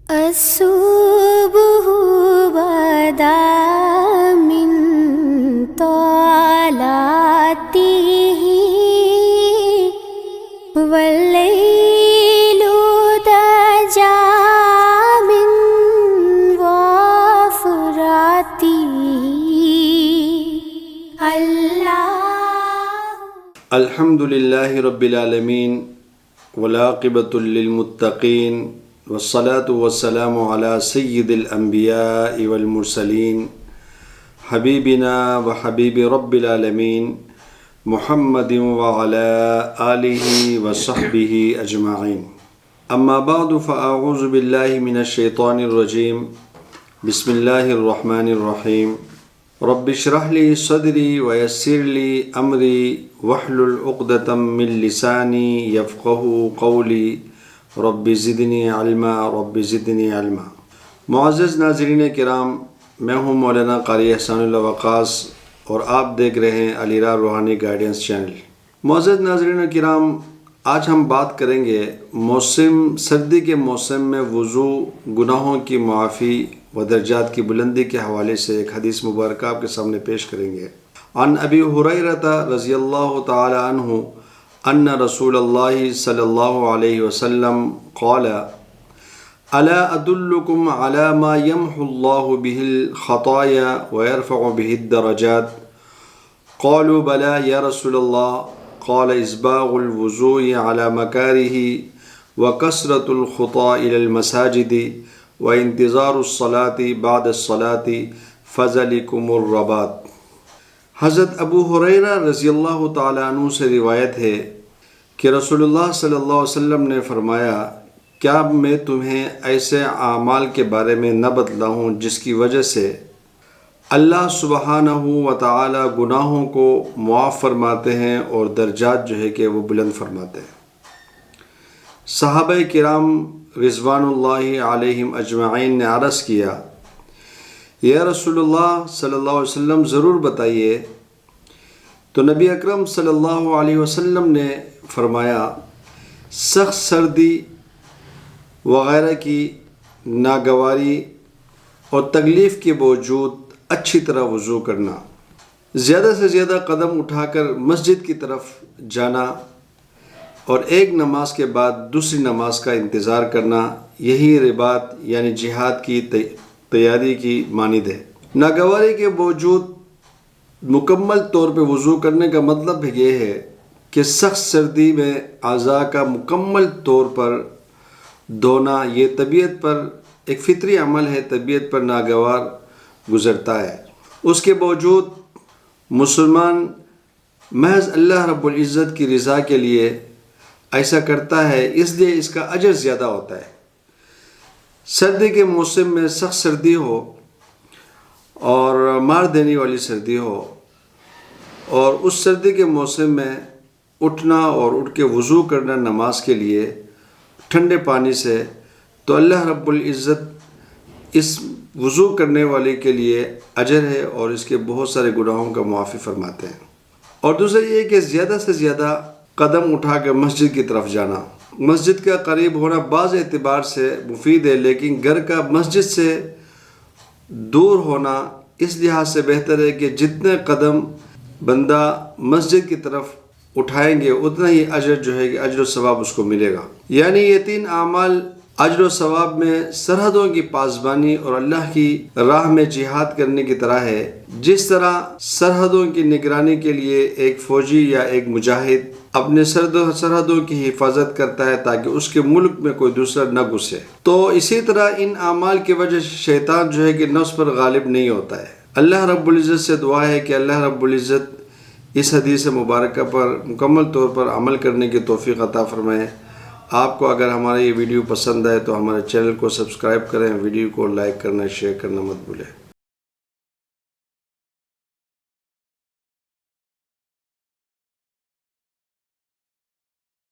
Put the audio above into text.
الصبح بدا من طلعته والليل دجى من وفراته الحمد للہ رب العالمین والعاقبۃ للمتقین والصلاة والسلام علی سید الانبیاء والمرسلین حبیبنا وحبیب رب العالمین محمد وعلی آلہ وصحبہ اجمعین اما بعد فاعوذ باللہ من الشیطان الرجیم بسم اللہ الرحمن الرحیم رب اشرح لی صدری ویسر لی امری واحلل عقدۃ من لسانی یفقہوا قولی رب زدنی علما رب زدنی علما۔ معزز ناظرین کرام، میں ہوں مولانا قاری احسان اللہ وقاص اور آپ دیکھ رہے ہیں علیراہ روحانی گائیڈنس چینل۔ معزز ناظرین کرام، آج ہم بات کریں گے سردی کے موسم میں وضو، گناہوں کی معافی و درجات کی بلندی کے حوالے سے ایک حدیث مبارکہ آپ کے سامنے پیش کریں گے۔ عن ابی ہریرہ رضی اللہ تعالی عنہ ان رسول اللہ صلی اللہ علیہ وسلم قال الا ادلکم علی ما یمحو اللہ بہ الخطایا ویرفع بہ الدرجات قالوا بلی یا رسول اللہ قال اسباغ الوضوء علی مکارہ وکثرۃ الخطا الی المساجد وانتظار الصلاة بعد الصلاة فذلکم الرباط۔ حضرت ابو ہریرہ رضی اللہ تعالیٰ عنہ سے روایت ہے کہ رسول اللہ صلی اللہ علیہ وسلم نے فرمایا، کیا میں تمہیں ایسے اعمال کے بارے میں نہ بتلاؤں جس کی وجہ سے اللہ سبحانہ و تعالیٰ گناہوں کو معاف فرماتے ہیں اور درجات جو ہے کہ وہ بلند فرماتے ہیں۔ صحابہ کرام رضوان اللہ علیہم اجمعین نے عرض کیا، یا رسول اللہ صلی اللہ علیہ وسلم ضرور بتائیے۔ تو نبی اکرم صلی اللہ علیہ وسلم نے فرمایا، سخت سردی وغیرہ کی ناگواری اور تکلیف کے باوجود اچھی طرح وضو کرنا، زیادہ سے زیادہ قدم اٹھا کر مسجد کی طرف جانا اور ایک نماز کے بعد دوسری نماز کا انتظار کرنا، یہی رباط یعنی جہاد کی تیاری کی مانند ہے۔ ناگواری کے باوجود مکمل طور پہ وضو کرنے کا مطلب یہ ہے کہ سخت سردی میں اعضاء کا مکمل طور پر دھونا، یہ طبیعت پر ایک فطری عمل ہے، طبیعت پر ناگوار گزرتا ہے۔ اس کے باوجود مسلمان محض اللہ رب العزت کی رضا کے لیے ایسا کرتا ہے، اس لیے اس کا اجر زیادہ ہوتا ہے۔ سردی کے موسم میں سخت سردی ہو اور مار دینے والی سردی ہو، اور اس سردی کے موسم میں اٹھنا اور اٹھ کے وضو کرنا نماز کے لیے ٹھنڈے پانی سے، تو اللہ رب العزت اس وضو کرنے والے کے لیے اجر ہے اور اس کے بہت سارے گناہوں کا معافی فرماتے ہیں۔ اور دوسرا یہ کہ زیادہ سے زیادہ قدم اٹھا کے مسجد کی طرف جانا، مسجد کا قریب ہونا بعض اعتبار سے مفید ہے، لیکن گھر کا مسجد سے دور ہونا اس لحاظ سے بہتر ہے کہ جتنے قدم بندہ مسجد کی طرف اٹھائیں گے اتنا ہی اجر جو ہے کہ اجر و ثواب اس کو ملے گا۔ یعنی یہ تین اعمال اجر و ثواب میں سرحدوں کی پاسبانی اور اللہ کی راہ میں جہاد کرنے کی طرح ہے۔ جس طرح سرحدوں کی نگرانی کے لیے ایک فوجی یا ایک مجاہد اپنے سرحدوں کی حفاظت کرتا ہے تاکہ اس کے ملک میں کوئی دوسرا نہ گھسے، تو اسی طرح ان اعمال کی وجہ سے شیطان جو ہے کہ نفس پر غالب نہیں ہوتا ہے۔ اللہ رب العزت سے دعا ہے کہ اللہ رب العزت اس حدیث مبارکہ پر مکمل طور پر عمل کرنے کی توفیق عطا فرمائے۔ آپ کو اگر ہمارا یہ ویڈیو پسند آئے تو ہمارے چینل کو سبسکرائب کریں، ویڈیو کو لائک کرنا، شیئر کرنا مت بھولیں۔